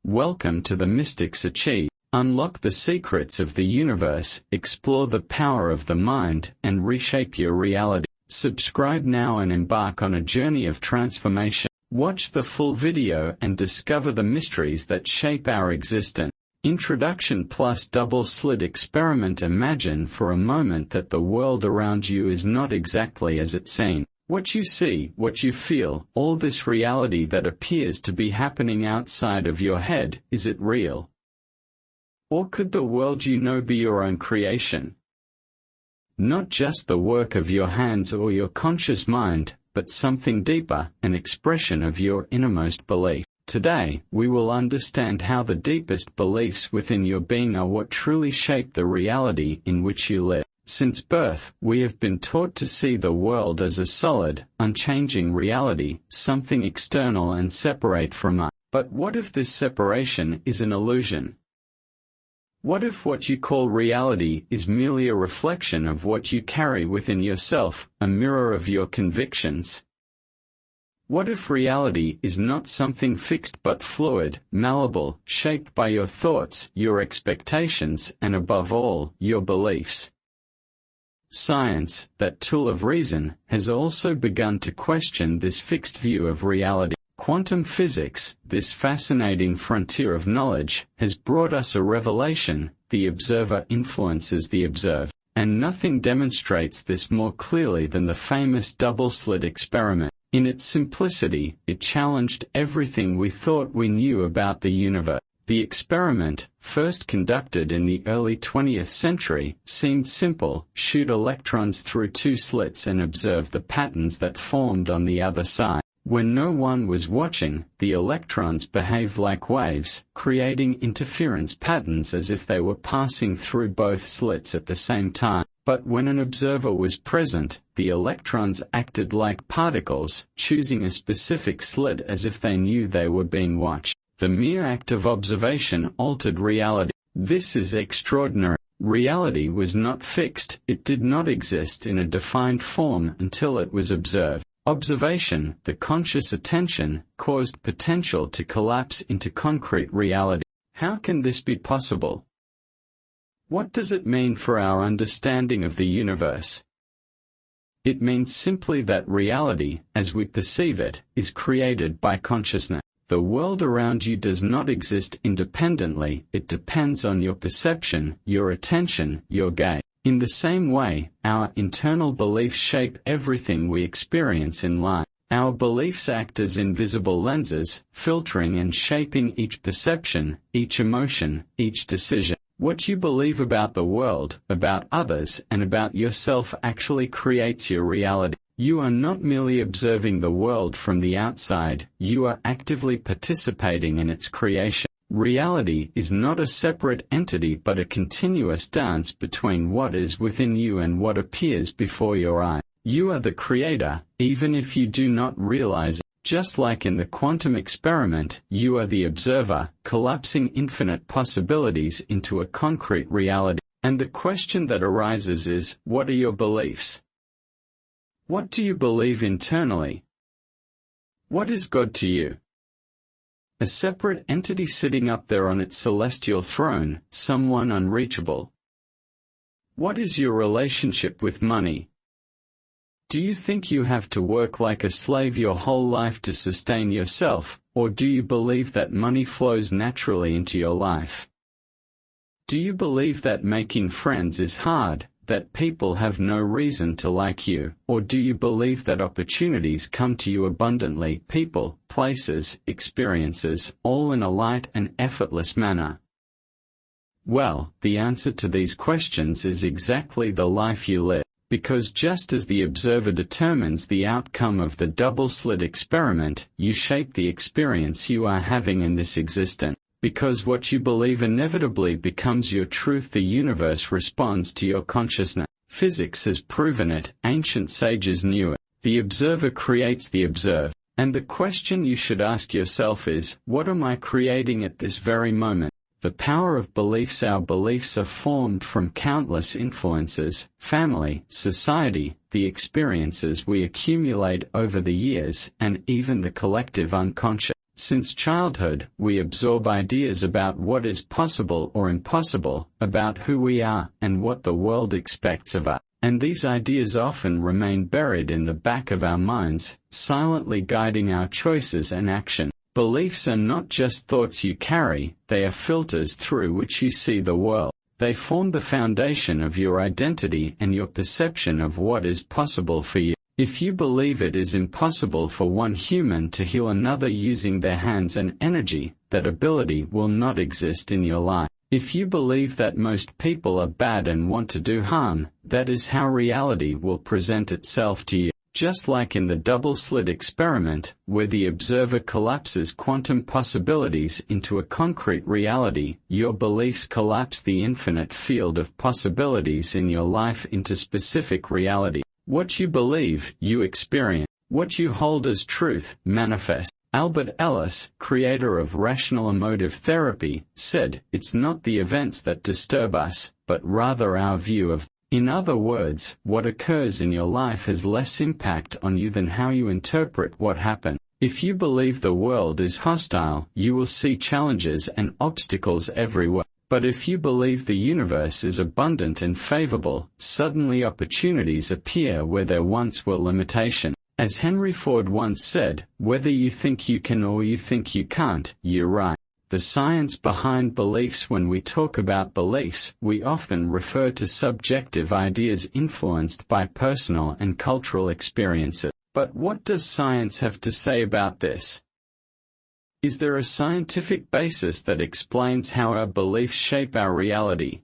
Welcome to the Mystics Achieve. Unlock the secrets of the universe, explore the power of the mind, and reshape your reality. Subscribe now and embark on a journey of transformation. Watch the full video and discover the mysteries that shape our existence. Introduction plus double-slit experiment. Imagine for a moment that the world around you is not exactly as it seems. What you see, what you feel, all this reality that appears to be happening outside of your head, is it real? Or could the world you know be your own creation? Not just the work of your hands or your conscious mind, but something deeper, an expression of your innermost belief. Today, we will understand how the deepest beliefs within your being are what truly shape the reality in which you live. Since birth, we have been taught to see the world as a solid, unchanging reality, something external and separate from us. But what if this separation is an illusion? What if what you call reality is merely a reflection of what you carry within yourself, a mirror of your convictions? What if reality is not something fixed but fluid, malleable, shaped by your thoughts, your expectations, and above all, your beliefs? Science, that tool of reason, has also begun to question this fixed view of reality. Quantum physics, this fascinating frontier of knowledge, has brought us a revelation: the observer influences the observed. And nothing demonstrates this more clearly than the famous double-slit experiment. In its simplicity, it challenged everything we thought we knew about the universe. The experiment, first conducted in the early 20th century, seemed simple: shoot electrons through two slits and observe the patterns that formed on the other side. When no one was watching, the electrons behaved like waves, creating interference patterns as if they were passing through both slits at the same time. But when an observer was present, the electrons acted like particles, choosing a specific slit as if they knew they were being watched. The mere act of observation altered reality. This is extraordinary. Reality was not fixed, it did not exist in a defined form until it was observed. Observation, the conscious attention, caused potential to collapse into concrete reality. How can this be possible? What does it mean for our understanding of the universe? It means simply that reality, as we perceive it, is created by consciousness. The world around you does not exist independently, it depends on your perception, your attention, your gaze. In the same way, our internal beliefs shape everything we experience in life. Our beliefs act as invisible lenses, filtering and shaping each perception, each emotion, each decision. What you believe about the world, about others, and about yourself actually creates your reality. You are not merely observing the world from the outside, you are actively participating in its creation. Reality is not a separate entity but a continuous dance between what is within you and what appears before your eyes. You are the creator, even if you do not realize it. Just like in the quantum experiment, you are the observer, collapsing infinite possibilities into a concrete reality. And the question that arises is, what are your beliefs? What do you believe internally? What is God to you? A separate entity sitting up there on its celestial throne, someone unreachable? What is your relationship with money? Do you think you have to work like a slave your whole life to sustain yourself, or do you believe that money flows naturally into your life? Do you believe that making friends is hard, that people have no reason to like you, or do you believe that opportunities come to you abundantly, people, places, experiences, all in a light and effortless manner? Well, the answer to these questions is exactly the life you live. Because just as the observer determines the outcome of the double-slit experiment, you shape the experience you are having in this existence. Because what you believe inevitably becomes your truth, the universe responds to your consciousness. Physics has proven it, ancient sages knew it. The observer creates the observed. And the question you should ask yourself is, what am I creating at this very moment? The power of beliefs. Our beliefs are formed from countless influences: family, society, the experiences we accumulate over the years, and even the collective unconscious. Since childhood, we absorb ideas about what is possible or impossible, about who we are, and what the world expects of us. And these ideas often remain buried in the back of our minds, silently guiding our choices and action. Beliefs are not just thoughts you carry, they are filters through which you see the world. They form the foundation of your identity and your perception of what is possible for you. If you believe it is impossible for one human to heal another using their hands and energy, that ability will not exist in your life. If you believe that most people are bad and want to do harm, that is how reality will present itself to you. Just like in the double-slit experiment, where the observer collapses quantum possibilities into a concrete reality, your beliefs collapse the infinite field of possibilities in your life into specific reality. What you believe, you experience. What you hold as truth, manifests. Albert Ellis, creator of rational emotive therapy, said, "It's not the events that disturb us, but rather our view of." In other words, what occurs in your life has less impact on you than how you interpret what happened. If you believe the world is hostile, you will see challenges and obstacles everywhere. But if you believe the universe is abundant and favorable, suddenly opportunities appear where there once were limitations. As Henry Ford once said, "Whether you think you can or you think you can't, you're right." The science behind beliefs. When we talk about beliefs, we often refer to subjective ideas influenced by personal and cultural experiences. But what does science have to say about this? Is there a scientific basis that explains how our beliefs shape our reality?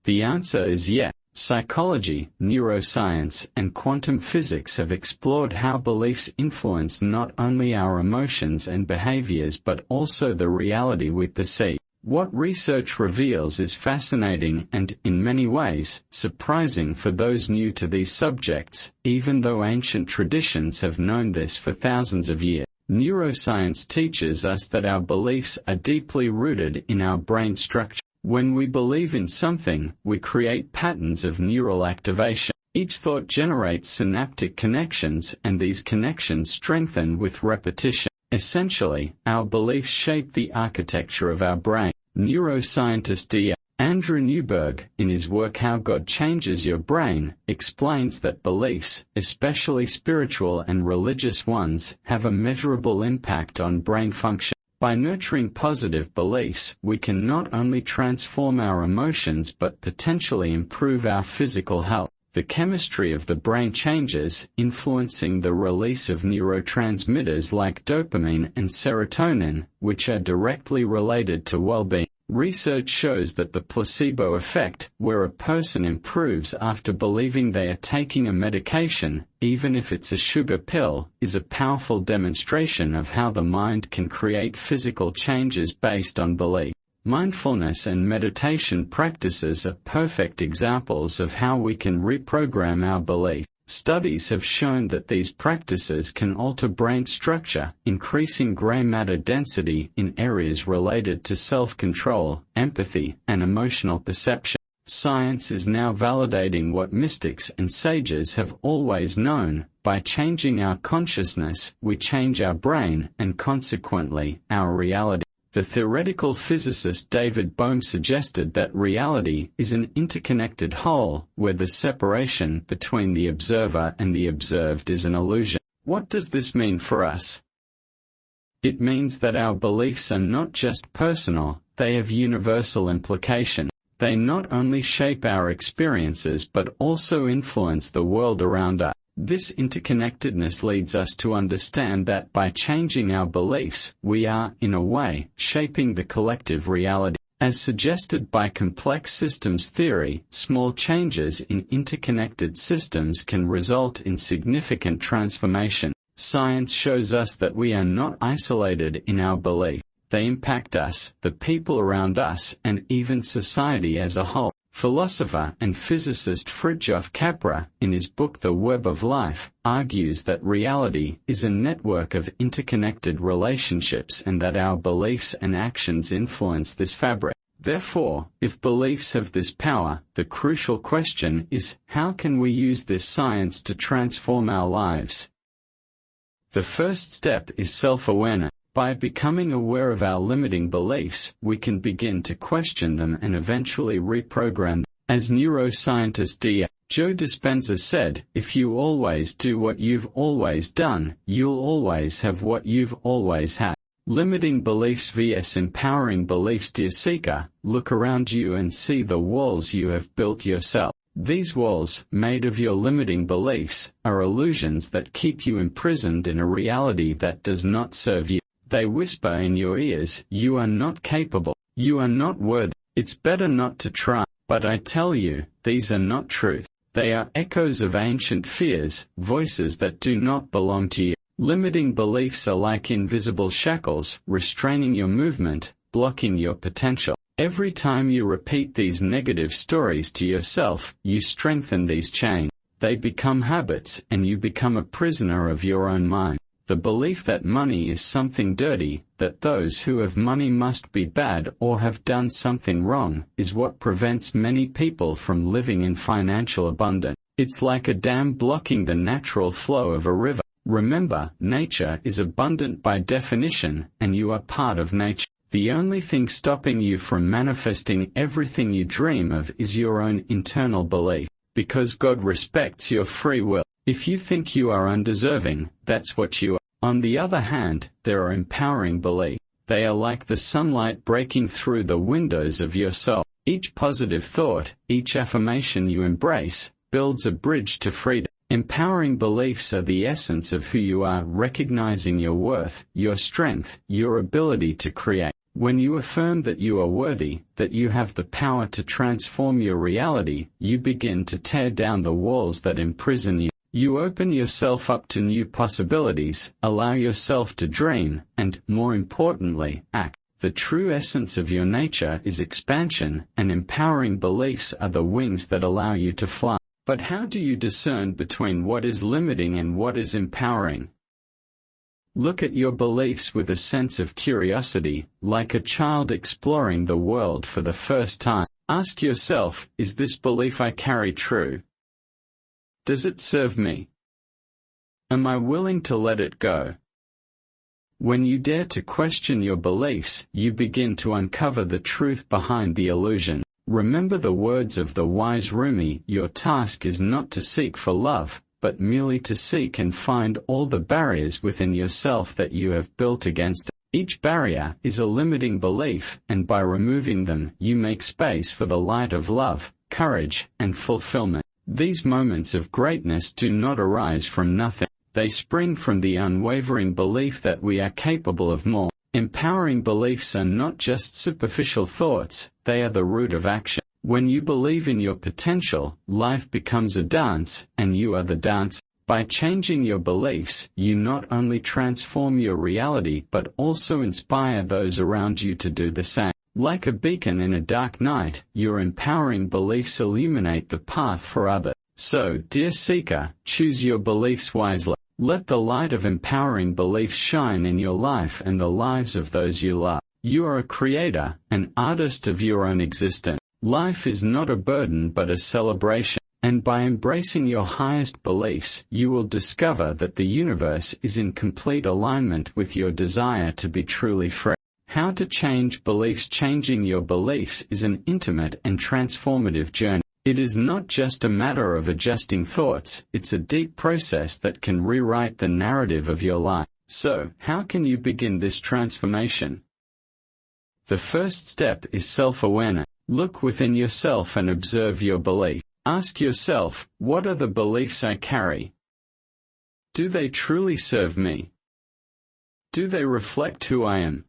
The answer is yes. Psychology, neuroscience, and quantum physics have explored how beliefs influence not only our emotions and behaviors but also the reality we perceive. What research reveals is fascinating and, in many ways, surprising for those new to these subjects, even though ancient traditions have known this for thousands of years. Neuroscience teaches us that our beliefs are deeply rooted in our brain structure. When we believe in something, we create patterns of neural activation. Each thought generates synaptic connections, and these connections strengthen with repetition. Essentially, our beliefs shape the architecture of our brain. Neuroscientist D. Andrew Newberg, in his work How God Changes Your Brain, explains that beliefs, especially spiritual and religious ones, have a measurable impact on brain function. By nurturing positive beliefs, we can not only transform our emotions but potentially improve our physical health. The chemistry of the brain changes, influencing the release of neurotransmitters like dopamine and serotonin, which are directly related to well-being. Research shows that the placebo effect, where a person improves after believing they are taking a medication, even if it's a sugar pill, is a powerful demonstration of how the mind can create physical changes based on belief. Mindfulness and meditation practices are perfect examples of how we can reprogram our belief. Studies have shown that these practices can alter brain structure, increasing gray matter density in areas related to self-control, empathy, and emotional perception. Science is now validating what mystics and sages have always known. By changing our consciousness, we change our brain and consequently, our reality. The theoretical physicist David Bohm suggested that reality is an interconnected whole, where the separation between the observer and the observed is an illusion. What does this mean for us? It means that our beliefs are not just personal, they have universal implication. They not only shape our experiences but also influence the world around us. This interconnectedness leads us to understand that by changing our beliefs, we are, in a way, shaping the collective reality. As suggested by complex systems theory, small changes in interconnected systems can result in significant transformation. Science shows us that we are not isolated in our belief. They impact us, the people around us, and even society as a whole. Philosopher and physicist Fritjof Capra, in his book The Web of Life, argues that reality is a network of interconnected relationships and that our beliefs and actions influence this fabric. Therefore, if beliefs have this power, the crucial question is, how can we use this science to transform our lives? The first step is self-awareness. By becoming aware of our limiting beliefs, we can begin to question them and eventually reprogram them. As neuroscientist D. Joe Dispenza said, if you always do what you've always done, you'll always have what you've always had. Limiting beliefs vs empowering beliefs. Dear seeker, look around you and see the walls you have built yourself. These walls, made of your limiting beliefs, are illusions that keep you imprisoned in a reality that does not serve you. They whisper in your ears, you are not capable, you are not worthy, it's better not to try. But I tell you, these are not truth. They are echoes of ancient fears, voices that do not belong to you. Limiting beliefs are like invisible shackles, restraining your movement, blocking your potential. Every time you repeat these negative stories to yourself, you strengthen these chains. They become habits, and you become a prisoner of your own mind. The belief that money is something dirty, that those who have money must be bad or have done something wrong, is what prevents many people from living in financial abundance. It's like a dam blocking the natural flow of a river. Remember, nature is abundant by definition, and you are part of nature. The only thing stopping you from manifesting everything you dream of is your own internal belief, because God respects your free will. If you think you are undeserving, that's what you are. On the other hand, there are empowering beliefs. They are like the sunlight breaking through the windows of your soul. Each positive thought, each affirmation you embrace, builds a bridge to freedom. Empowering beliefs are the essence of who you are, recognizing your worth, your strength, your ability to create. When you affirm that you are worthy, that you have the power to transform your reality, you begin to tear down the walls that imprison you. You open yourself up to new possibilities, allow yourself to dream, and, more importantly, act. The true essence of your nature is expansion, and empowering beliefs are the wings that allow you to fly. But how do you discern between what is limiting and what is empowering? Look at your beliefs with a sense of curiosity, like a child exploring the world for the first time. Ask yourself, is this belief I carry true? Does it serve me? Am I willing to let it go? When you dare to question your beliefs, you begin to uncover the truth behind the illusion. Remember the words of the wise Rumi, your task is not to seek for love, but merely to seek and find all the barriers within yourself that you have built against it. Each barrier is a limiting belief, and by removing them, you make space for the light of love, courage, and fulfillment. These moments of greatness do not arise from nothing. They spring from the unwavering belief that we are capable of more. Empowering beliefs are not just superficial thoughts, they are the root of action. When you believe in your potential, life becomes a dance, and you are the dancer. By changing your beliefs, you not only transform your reality but also inspire those around you to do the same. Like a beacon in a dark night, your empowering beliefs illuminate the path for others. So, dear seeker, choose your beliefs wisely. Let the light of empowering beliefs shine in your life and the lives of those you love. You are a creator, an artist of your own existence. Life is not a burden but a celebration. And by embracing your highest beliefs, you will discover that the universe is in complete alignment with your desire to be truly free. How to change beliefs? Changing your beliefs is an intimate and transformative journey. It is not just a matter of adjusting thoughts, it's a deep process that can rewrite the narrative of your life. So, how can you begin this transformation? The first step is self-awareness. Look within yourself and observe your belief. Ask yourself, what are the beliefs I carry? Do they truly serve me? Do they reflect who I am?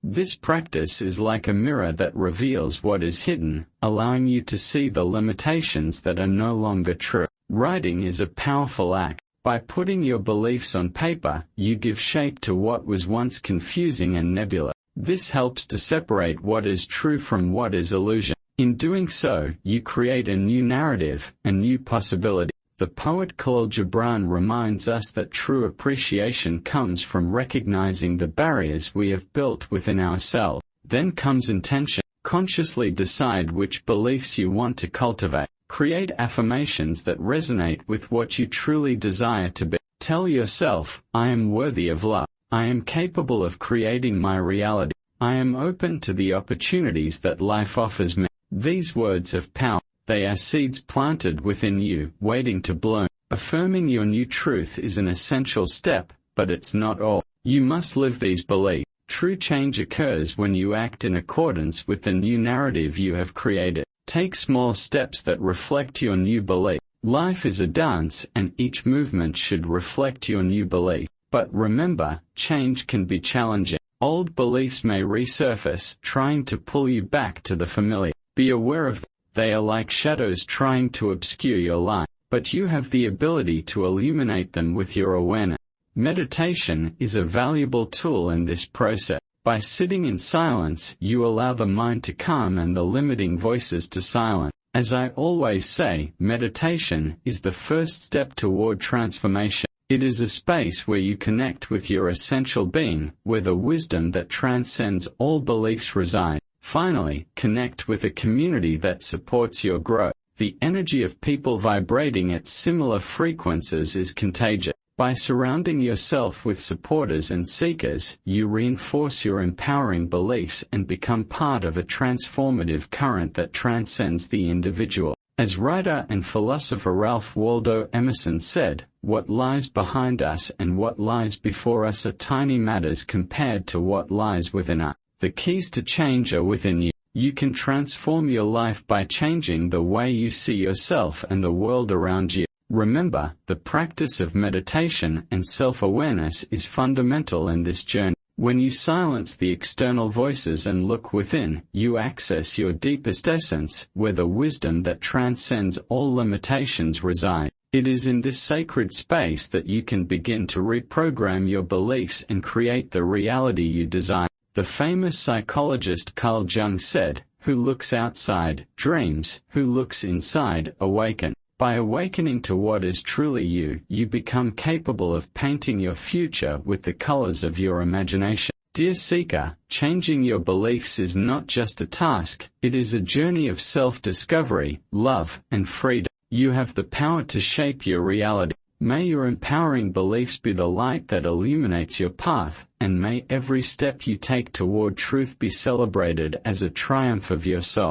This practice is like a mirror that reveals what is hidden, allowing you to see the limitations that are no longer true. Writing is a powerful act. By putting your beliefs on paper, you give shape to what was once confusing and nebulous. This helps to separate what is true from what is illusion. In doing so, you create a new narrative, a new possibility. The poet Khalil Gibran reminds us that true appreciation comes from recognizing the barriers we have built within ourselves. Then comes intention. Consciously decide which beliefs you want to cultivate. Create affirmations that resonate with what you truly desire to be. Tell yourself, I am worthy of love. I am capable of creating my reality. I am open to the opportunities that life offers me. These words have power. They are seeds planted within you, waiting to bloom. Affirming your new truth is an essential step, but it's not all. You must live these beliefs. True change occurs when you act in accordance with the new narrative you have created. Take small steps that reflect your new belief. Life is a dance, and each movement should reflect your new belief. But remember, change can be challenging. Old beliefs may resurface, trying to pull you back to the familiar. Be aware of them. They are like shadows trying to obscure your light, but you have the ability to illuminate them with your awareness. Meditation is a valuable tool in this process. By sitting in silence, you allow the mind to calm and the limiting voices to silence. As I always say, meditation is the first step toward transformation. It is a space where you connect with your essential being, where the wisdom that transcends all beliefs resides. Finally, connect with a community that supports your growth. The energy of people vibrating at similar frequencies is contagious. By surrounding yourself with supporters and seekers, you reinforce your empowering beliefs and become part of a transformative current that transcends the individual. As writer and philosopher Ralph Waldo Emerson said, "What lies behind us and what lies before us are tiny matters compared to what lies within us." The keys to change are within you. You can transform your life by changing the way you see yourself and the world around you. Remember, the practice of meditation and self-awareness is fundamental in this journey. When you silence the external voices and look within, you access your deepest essence, where the wisdom that transcends all limitations resides. It is in this sacred space that you can begin to reprogram your beliefs and create the reality you desire. The famous psychologist Carl Jung said, "Who looks outside, dreams; who looks inside, awakens." By awakening to what is truly you, you become capable of painting your future with the colors of your imagination. Dear seeker, changing your beliefs is not just a task, it is a journey of self-discovery, love, and freedom. You have the power to shape your reality. May your empowering beliefs be the light that illuminates your path, and may every step you take toward truth be celebrated as a triumph of your soul.